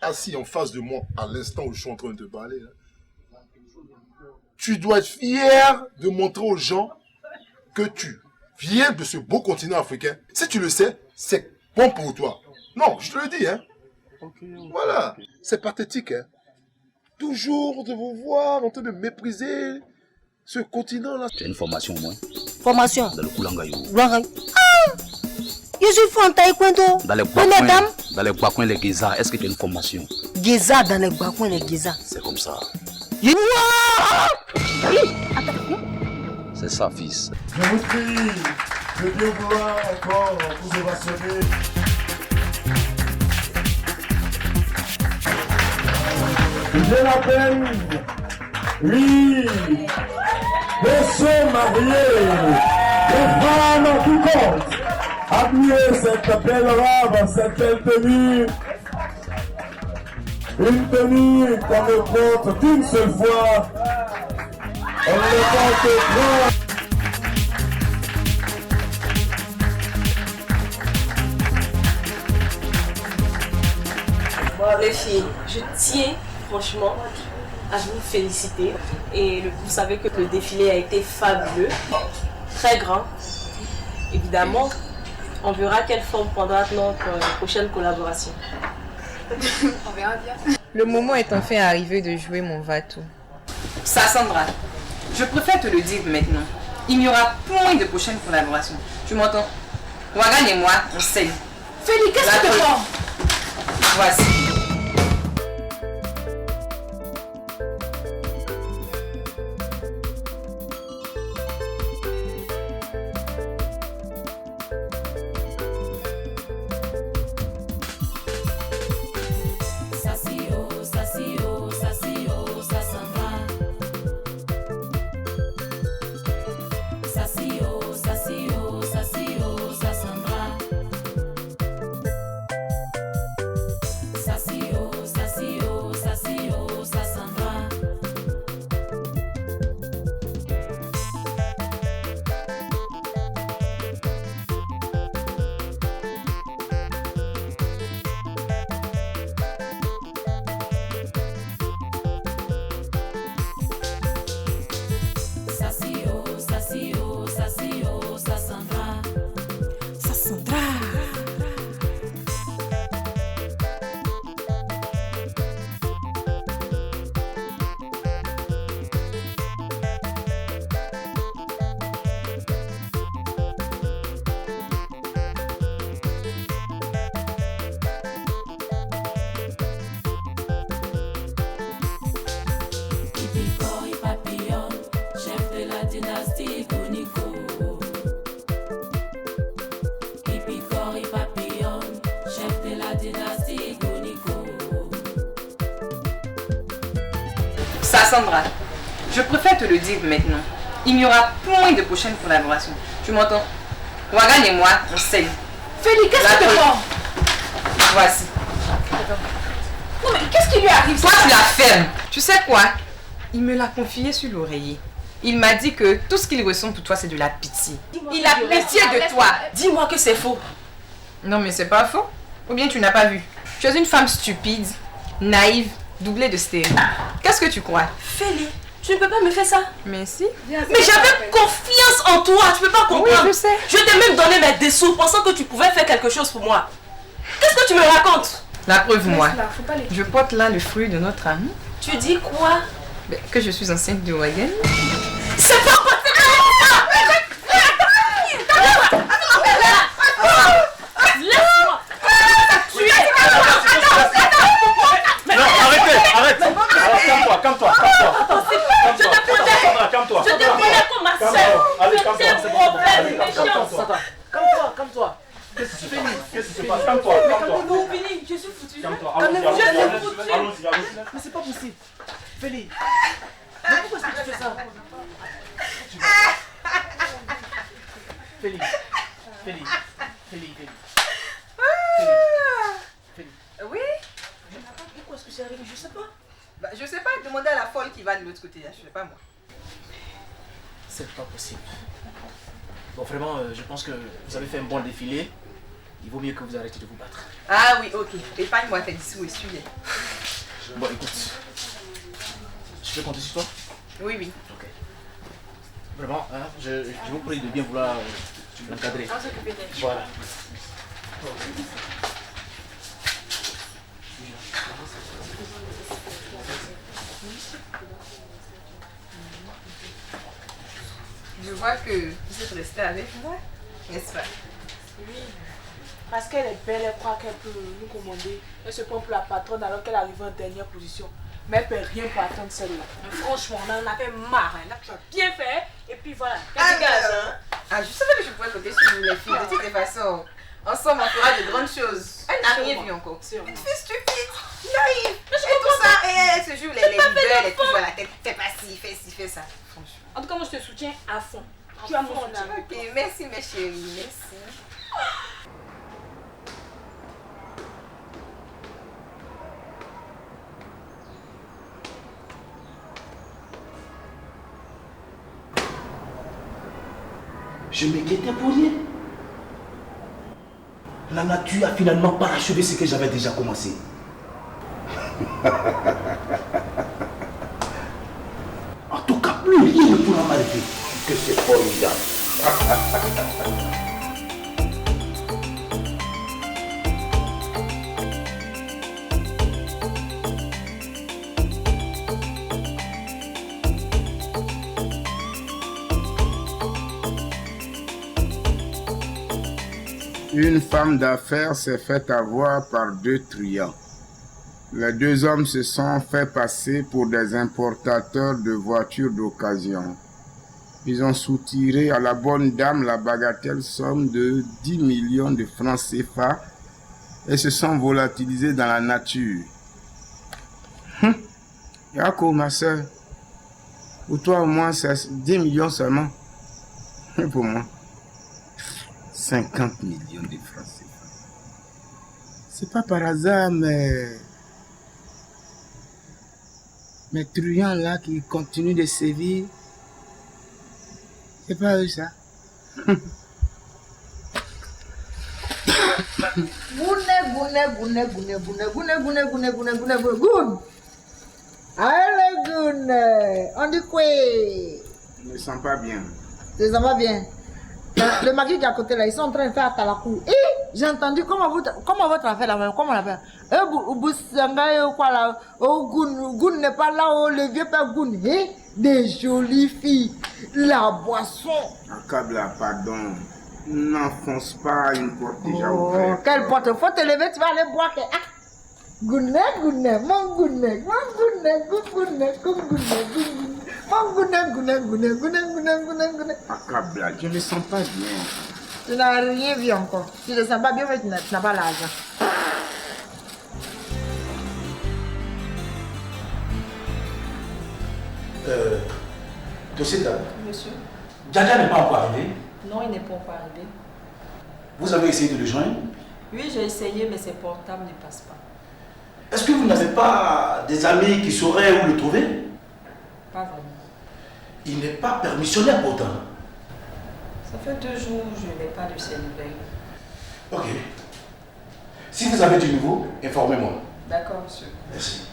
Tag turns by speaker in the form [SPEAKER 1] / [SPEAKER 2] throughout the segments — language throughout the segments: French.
[SPEAKER 1] assis en face de moi à l'instant où je suis en train de te parler, hein, tu dois être fier de montrer aux gens que tu viens de ce beau continent africain. Si tu le sais, c'est bon pour toi. Non, je te le dis, hein. Voilà, c'est pathétique, hein. Toujours de vous voir en train de mépriser ce continent-là.
[SPEAKER 2] Tu as une formation au moins?
[SPEAKER 3] Formation?
[SPEAKER 2] Dans le Koulangayo.
[SPEAKER 3] Ah! Je suis fort en taekwondo.
[SPEAKER 2] Dans les Bakouins, les Giza, est-ce que tu as une formation?
[SPEAKER 3] Giza, dans les Bakouins, les Giza.
[SPEAKER 2] C'est comme ça.
[SPEAKER 1] C'est
[SPEAKER 2] ça, fils.
[SPEAKER 1] Je vous prie de bien vouloir encore vous ovationner. J'ai la peine, oui, de se marier, les femmes qui comptent. Admirez cette belle robe, cette belle tenue. Une tenue qu'on ne porte qu'une seule fois. On ne porte pas.
[SPEAKER 4] Les filles, je tiens franchement à vous féliciter. Et vous savez que le défilé a été fabuleux, très grand. Évidemment, on verra quelle forme prendra notre prochaine collaboration.
[SPEAKER 5] On verra bien.
[SPEAKER 6] Le moment est enfin arrivé de jouer mon va-tout.
[SPEAKER 5] Sandra, je préfère te le dire maintenant. Il n'y aura point de prochaine collaboration. Tu m'entends? Ouagan et moi, on sait.
[SPEAKER 4] Félix, qu'est-ce que tu fais?
[SPEAKER 5] Voici. Sandra, je préfère te le dire maintenant. Il n'y aura point de prochaine collaboration. Tu m'entends? Ouagan et moi, on sait.
[SPEAKER 4] Félix, qu'est-ce que tu fais?
[SPEAKER 5] Voici.
[SPEAKER 4] Non mais qu'est-ce qui lui arrive?
[SPEAKER 5] Toi, tu la fermes. Tu sais quoi? Il me l'a confié sur l'oreiller. Il m'a dit que tout ce qu'il ressent pour toi, c'est de la pitié. Il a pitié de toi.
[SPEAKER 4] Dis-moi que c'est faux.
[SPEAKER 5] Non, mais c'est pas faux. Ou bien tu n'as pas vu. Tu es une femme stupide, naïve, doublée de stéréo. Qu'est-ce que tu crois?
[SPEAKER 4] Félix, tu ne peux pas me faire ça.
[SPEAKER 5] Mais si.
[SPEAKER 4] Mais j'avais confiance en toi, tu peux pas comprendre.
[SPEAKER 5] Oui, je sais.
[SPEAKER 4] Je t'ai même donné mes dessous pensant que tu pouvais faire quelque chose pour moi. Qu'est-ce que tu me racontes?
[SPEAKER 5] La preuve, moi. Je porte là le fruit de notre ami.
[SPEAKER 4] Tu dis quoi?
[SPEAKER 5] Que je suis enceinte de Ouagan.
[SPEAKER 4] C'est pas possible. Laisse-moi.
[SPEAKER 7] Non, arrête. Calme-toi.
[SPEAKER 4] Je te prenais comme ma soeur. Je t'ai problème, méchant.
[SPEAKER 7] Calme-toi. Qu'est-ce que tu fais? Calme-toi.
[SPEAKER 4] Je suis foutu.
[SPEAKER 7] Calme-toi. Allons-y.
[SPEAKER 8] Mais c'est pas possible. Félix. Mais pourquoi est-ce que tu fais ça? Félix.
[SPEAKER 5] Oui?
[SPEAKER 4] Pourquoi est-ce que c'est arrivé? Je sais pas.
[SPEAKER 5] Je sais pas, demandez à la folle qui va de l'autre côté, là. Je sais pas moi.
[SPEAKER 8] C'est pas possible. Bon, vraiment, je pense que vous avez fait un bon défilé. il vaut mieux que vous arrêtiez de vous battre.
[SPEAKER 5] Ah oui, ok. Épargne-moi tes 10 sous et suis-les.
[SPEAKER 8] Bon, écoute. Je peux compter sur toi?
[SPEAKER 5] Oui, oui.
[SPEAKER 8] Ok. Vraiment, hein, je vous prie de bien vouloir l'encadrer.
[SPEAKER 4] On s'occupe d'elle.
[SPEAKER 8] Voilà.
[SPEAKER 5] Je vois que vous êtes resté avec moi, n'est-ce pas?
[SPEAKER 7] Oui. Parce qu'elle est belle, elle croit qu'elle peut nous commander. Elle se prend pour la patronne alors qu'elle arrive en dernière position. Mais elle ne peut rien pour attendre celle-là. Franchement, on en avait marre. Là, tu as bien fait. Et puis voilà.
[SPEAKER 5] Je savais que je pouvais compter sur vous les filles. De toutes les façons, ensemble on fera de grandes choses. Elle n'a rien vu encore. Une fille stupide, naïve. Et tout ça, et elle se joue les leaders, elle est toujours à la tête. Fais pas ci, fais ci, fais ça. Franchement.
[SPEAKER 7] En tout cas, moi je te soutiens à fond. Tu as mon soutien.
[SPEAKER 5] Ok, merci mes chéris, merci.
[SPEAKER 9] Je m'inquiétais pour rien. La nature a finalement parachevé ce que j'avais déjà commencé. En tout cas, plus rien ne pourra m'arrêter. Que c'est formidable.
[SPEAKER 10] Une femme d'affaires s'est fait avoir par 2 truands. Les 2 hommes se sont fait passer pour des importateurs de voitures d'occasion. Ils ont soutiré à la bonne dame la bagatelle somme de 10 millions de francs CFA et se sont volatilisés dans la nature. Yako, ma soeur, pour toi au moins c'est 10 millions seulement. Et pour moi 50 millions de francs CFA. C'est pas par hasard, mais mes truands là qui continuent de sévir, c'est pas eux ça.
[SPEAKER 3] On dit quoi?
[SPEAKER 10] Je me sens pas bien.
[SPEAKER 3] Tu ne sens pas bien? Le mari qui est à côté là, ils sont en train de faire à la cour. Et j'ai entendu comment votre affaire là, comment on l'appelle? Quoi là? Goun n'est pas là, le vieux père Goun. Des jolies filles. La boisson.
[SPEAKER 10] Accable, pardon. N'enfonce pas une porte déjà ouverte.
[SPEAKER 3] Quelle porte? Faut te lever, tu vas aller boire. Gounne, mon gounne.
[SPEAKER 10] Accable, je ne me sens pas bien.
[SPEAKER 3] Tu n'as rien vu encore. Tu ne sens pas bien, mais tu n'as pas l'argent.
[SPEAKER 9] Toseta,
[SPEAKER 4] Monsieur?
[SPEAKER 9] Djadja n'est pas encore arrivé.
[SPEAKER 4] Non, il n'est pas encore arrivé.
[SPEAKER 9] Vous avez essayé de le joindre?
[SPEAKER 4] Oui, j'ai essayé, mais ses portables ne passent pas.
[SPEAKER 9] Est-ce que vous n'avez pas des amis qui sauraient où le trouver?
[SPEAKER 4] Pas vraiment.
[SPEAKER 9] Il n'est pas permissionnaire pourtant.
[SPEAKER 4] Ça fait 2 jours que je n'ai pas de ses nouvelles.
[SPEAKER 9] Ok. Si vous avez du nouveau, informez-moi.
[SPEAKER 4] D'accord, monsieur.
[SPEAKER 9] Merci.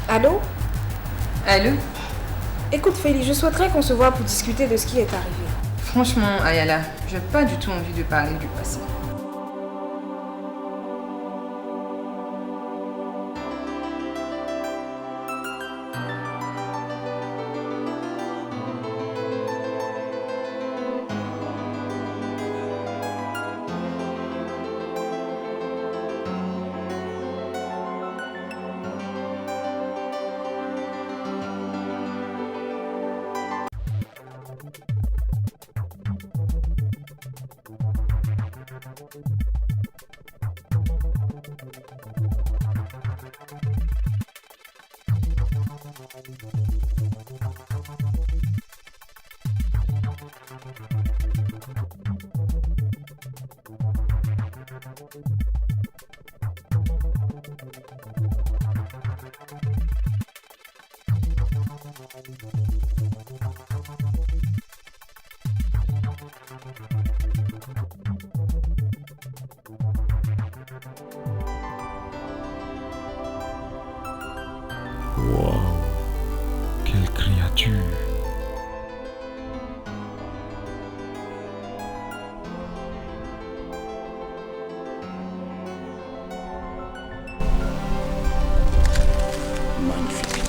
[SPEAKER 11] Allô?
[SPEAKER 6] Allô?
[SPEAKER 11] Écoute Félix, je souhaiterais qu'on se voit pour discuter de ce qui est arrivé.
[SPEAKER 6] Franchement, Ayala, j'ai pas du tout envie de parler du passé.
[SPEAKER 12] Wow, quelle créature!
[SPEAKER 2] Magnifique.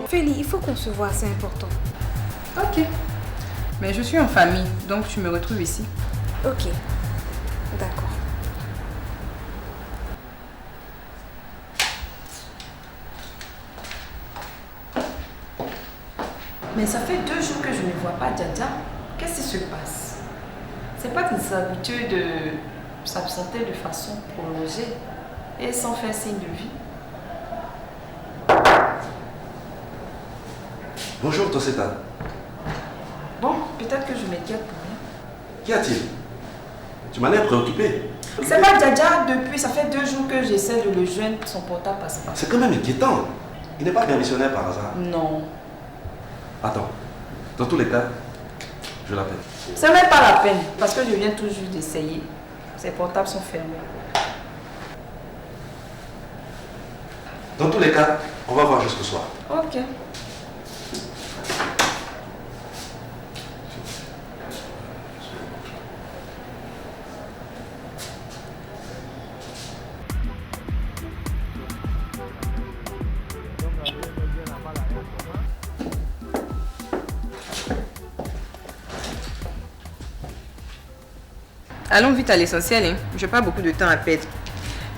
[SPEAKER 11] Feli, il faut qu'on se voit, c'est important.
[SPEAKER 6] Ok. Mais je suis en famille, donc tu me retrouves ici.
[SPEAKER 11] Ok. D'accord.
[SPEAKER 13] Mais ça fait 2 jours que je ne vois pas Djadja. Qu'est-ce qui se passe? C'est pas tes habitudes de s'absenter de façon prolongée et sans faire signe de vie.
[SPEAKER 14] Bonjour Toseta.
[SPEAKER 13] Bon, peut-être que je m'inquiète pour rien.
[SPEAKER 14] Qu'y a-t-il? Tu m'as l'air préoccupé.
[SPEAKER 13] C'est pas Djadja depuis, ça fait 2 jours que j'essaie de le joindre, son portable passe pas.
[SPEAKER 14] C'est quand même inquiétant. Il n'est pas permissionnaire par hasard.
[SPEAKER 13] Non.
[SPEAKER 14] Attends. Dans tous les cas, je l'appelle.
[SPEAKER 13] Ça n'est pas la peine, parce que je viens tout juste d'essayer. Ses portables sont fermés.
[SPEAKER 14] Dans tous les cas, on va voir jusqu'au soir.
[SPEAKER 13] Ok.
[SPEAKER 6] Allons vite à l'essentiel, hein. Je n'ai pas beaucoup de temps à perdre.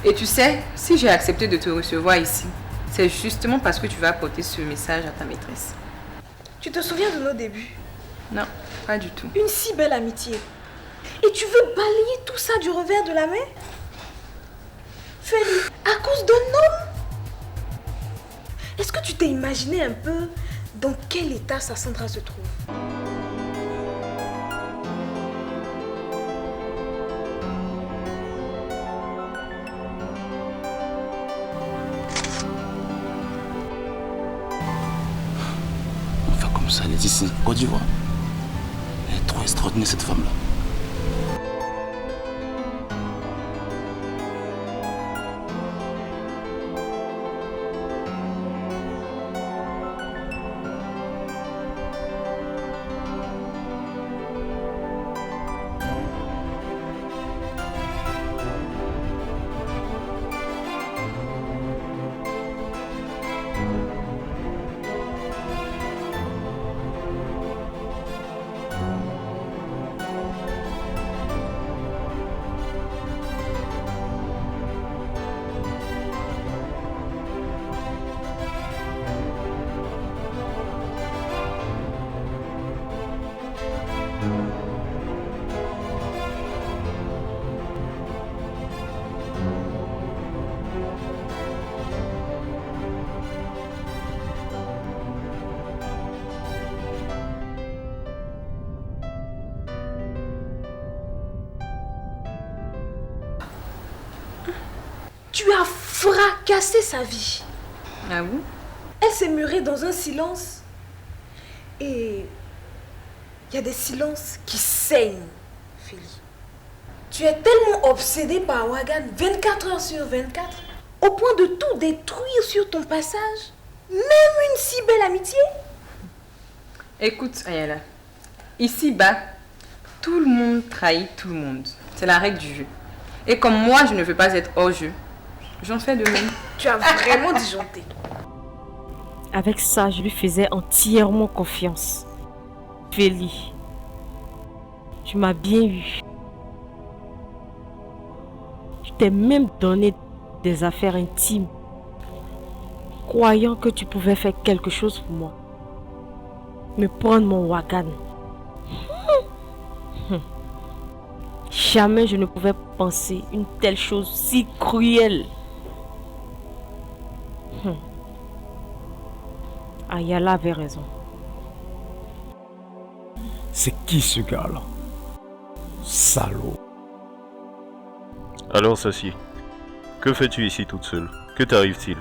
[SPEAKER 6] Et tu sais, si j'ai accepté de te recevoir ici, c'est justement parce que tu vas apporter ce message à ta maîtresse.
[SPEAKER 11] Tu te souviens de nos débuts?
[SPEAKER 6] Non, pas du tout.
[SPEAKER 11] Une si belle amitié. Et tu veux balayer tout ça du revers de la main? Feli, à cause d'un homme? Est-ce que tu t'es imaginé un peu dans quel état Sandra se trouve?
[SPEAKER 2] Ça, elle est ici, Côte d'Ivoire. Elle est trop extraordinaire, cette femme-là.
[SPEAKER 11] Tu as fracassé sa vie.
[SPEAKER 6] Ah bon?
[SPEAKER 11] Elle s'est murée dans un silence. Et il y a des silences qui saignent, Feli. Tu es tellement obsédé par Wagan 24 heures sur 24 au point de tout détruire sur ton passage. Même une si belle amitié.
[SPEAKER 6] Écoute, Ayala, ici-bas, tout le monde trahit tout le monde. C'est la règle du jeu. Et comme moi, je ne veux pas être hors jeu, j'en fais de même.
[SPEAKER 11] Tu as vraiment disjoncté.
[SPEAKER 15] Avec ça, je lui faisais entièrement confiance. Feli, tu m'as bien eu. Je t'ai même donné des affaires intimes, croyant que tu pouvais faire quelque chose pour moi. me prendre mon wagan. Jamais je ne pouvais penser une telle chose si cruelle. Ayala avait raison.
[SPEAKER 12] C'est qui ce gars-là? Salaud.
[SPEAKER 16] Alors, Sassy, que fais-tu ici toute seule? Que t'arrive-t-il?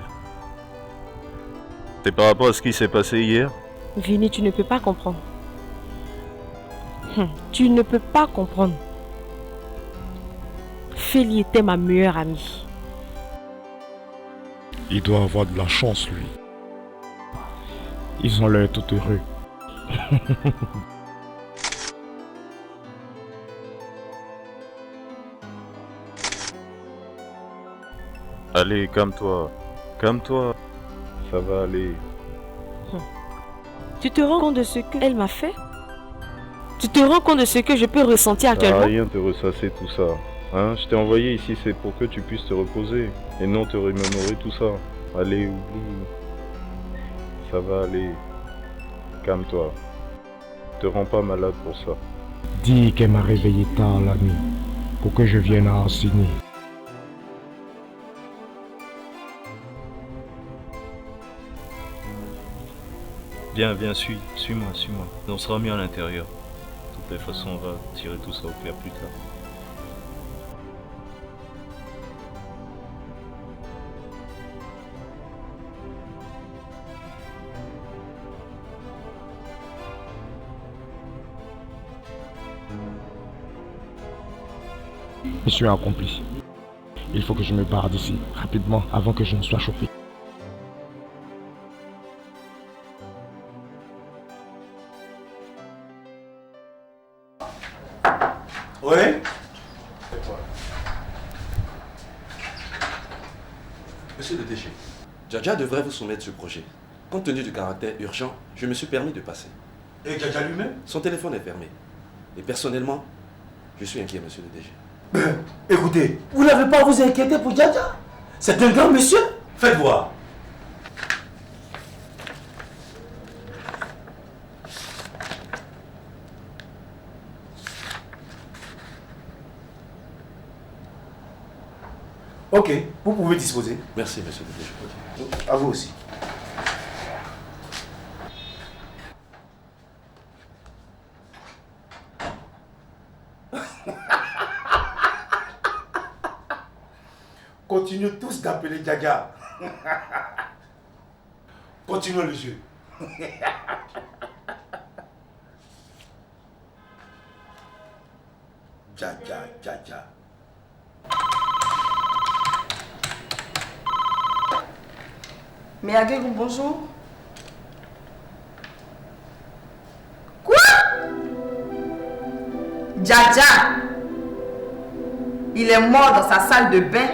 [SPEAKER 16] C'est par rapport à ce qui s'est passé hier?
[SPEAKER 15] Vini, tu ne peux pas comprendre. Tu ne peux pas comprendre. Feli était ma meilleure amie.
[SPEAKER 12] Il doit avoir de la chance, lui. Ils ont l'air tout heureux.
[SPEAKER 16] Allez, calme-toi. Calme-toi. Ça va aller.
[SPEAKER 15] Tu te rends compte de ce qu'elle m'a fait? Tu te rends compte de ce que je peux ressentir actuellement?
[SPEAKER 16] Ça n'a rien de ressasser tout ça. Hein? Je t'ai envoyé ici, c'est pour que tu puisses te reposer. Et non te remémorer tout ça. Allez, oublie. Ça va aller. Calme-toi. Te rends pas malade pour ça.
[SPEAKER 12] Dis qu'elle m'a réveillé tard la nuit pour que je vienne à enseigner.
[SPEAKER 16] Viens, suis-moi. On sera mis à l'intérieur. De toutes les façons, on va tirer tout ça au clair plus tard.
[SPEAKER 12] Je suis un complice. Il faut que je me barre d'ici, rapidement, avant que je ne sois chopé.
[SPEAKER 9] Oui?
[SPEAKER 14] Monsieur le DG, Djadja devrait vous soumettre ce projet. Compte tenu du caractère urgent, je me suis permis de passer.
[SPEAKER 9] Et Djadja lui-même?
[SPEAKER 14] Son téléphone est fermé. Et personnellement, je suis inquiet, monsieur le DG.
[SPEAKER 9] Écoutez, vous n'avez pas à vous inquiéter pour Djadja. C'est un grand monsieur. Faites voir. Ok, vous pouvez disposer.
[SPEAKER 14] Merci, monsieur le DG.
[SPEAKER 9] À vous aussi. Continuez tous d'appeler Djadja. Continuons le jeu. Djadja.
[SPEAKER 13] Mais Agegou, bonjour.
[SPEAKER 11] Quoi? Djadja, il est mort dans sa salle de bain.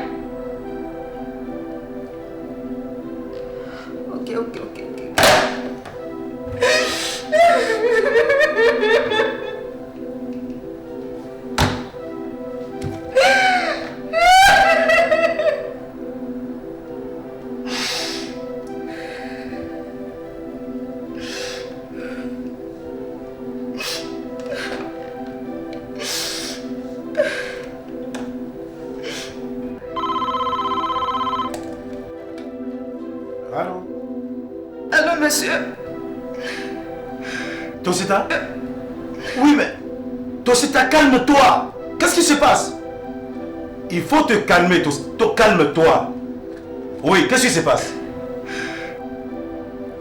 [SPEAKER 11] Ok. Allô, monsieur?
[SPEAKER 9] Tosita? Oui, mais... Tosita, calme-toi. Qu'est-ce qui se passe? Il faut te calmer, Tosita. Calme-toi. Oui, qu'est-ce qui se passe?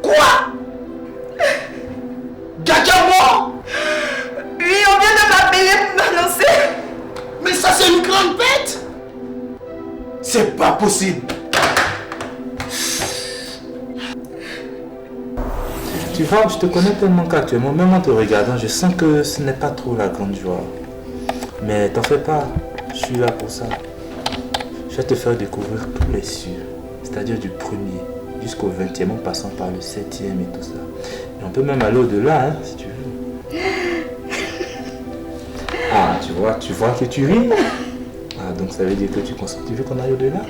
[SPEAKER 9] Quoi? Djadja mort?
[SPEAKER 11] Oui, on vient de m'appeler pour m'annoncer.
[SPEAKER 9] Mais ça, c'est une grande bête. C'est pas possible.
[SPEAKER 17] Tu vois, je te connais tellement qu'actuellement, même en te regardant, je sens que ce n'est pas trop la grande joie. Mais t'en fais pas, je suis là pour ça. Je vais te faire découvrir tous les cieux, c'est-à-dire du 1er jusqu'au 20e, en passant par le 7e et tout ça. Et on peut même aller au-delà, hein, si tu veux. Ah, tu vois que tu ris. Ah, donc ça veut dire que tu veux qu'on aille au-delà?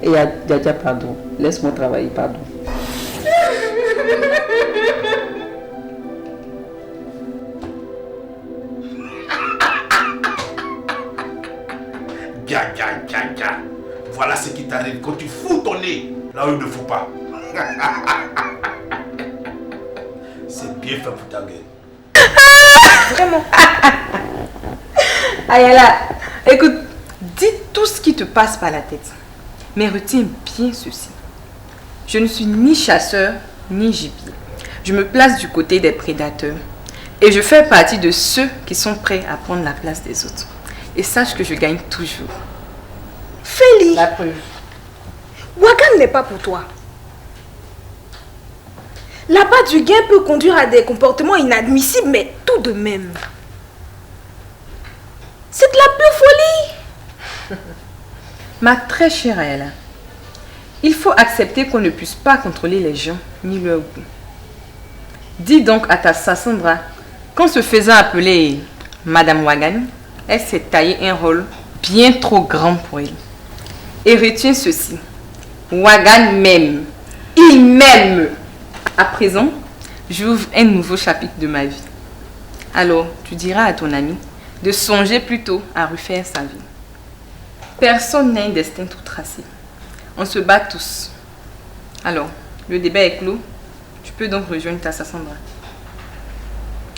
[SPEAKER 13] Et Djadja, pardon. Laisse-moi travailler, pardon.
[SPEAKER 9] Voilà ce qui t'arrive quand tu fous ton nez là où il ne faut pas. C'est bien fait pour ta gueule.
[SPEAKER 6] Vraiment. Ayala, écoute, dis tout ce qui te passe par la tête. Mais retiens bien ceci. Je ne suis ni chasseur, ni gibier. Je me place du côté des prédateurs. Et je fais partie de ceux qui sont prêts à prendre la place des autres. Et sache que je gagne toujours.
[SPEAKER 11] Feli,
[SPEAKER 6] La preuve.
[SPEAKER 11] Wagan n'est pas pour toi. Là-bas du gain peut conduire à des comportements inadmissibles, mais tout de même. C'est de la pure folie.
[SPEAKER 6] Ma très chère Ayala, il faut accepter qu'on ne puisse pas contrôler les gens ni leur goût. Dis donc à ta Sassandra qu'en se faisant appeler Madame Wagan, elle s'est taillé un rôle bien trop grand pour elle. Et retiens ceci, Wagan m'aime, il m'aime. À présent, j'ouvre un nouveau chapitre de ma vie. Alors, tu diras à ton ami de songer plutôt à refaire sa vie. Personne n'a un destin tout tracé. On se bat tous. Alors, le débat est clos. Tu peux donc rejoindre ta Sassandra.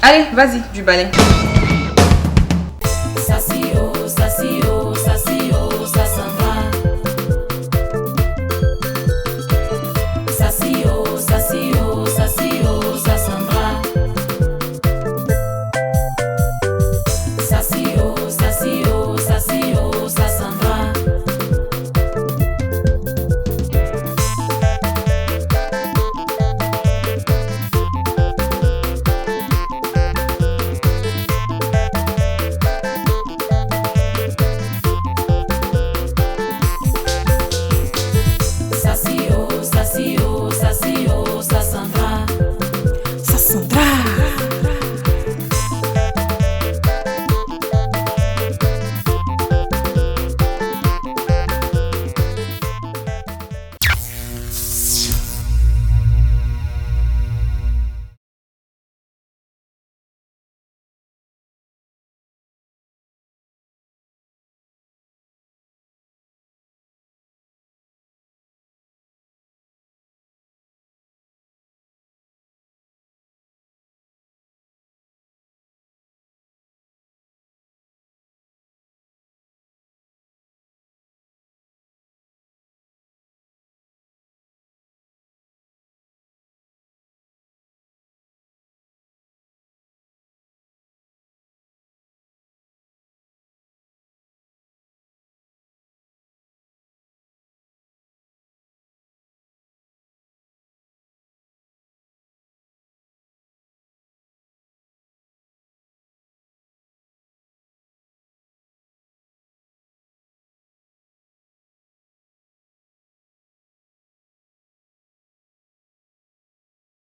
[SPEAKER 6] Allez, vas-y, du balai.
[SPEAKER 18] Sassio.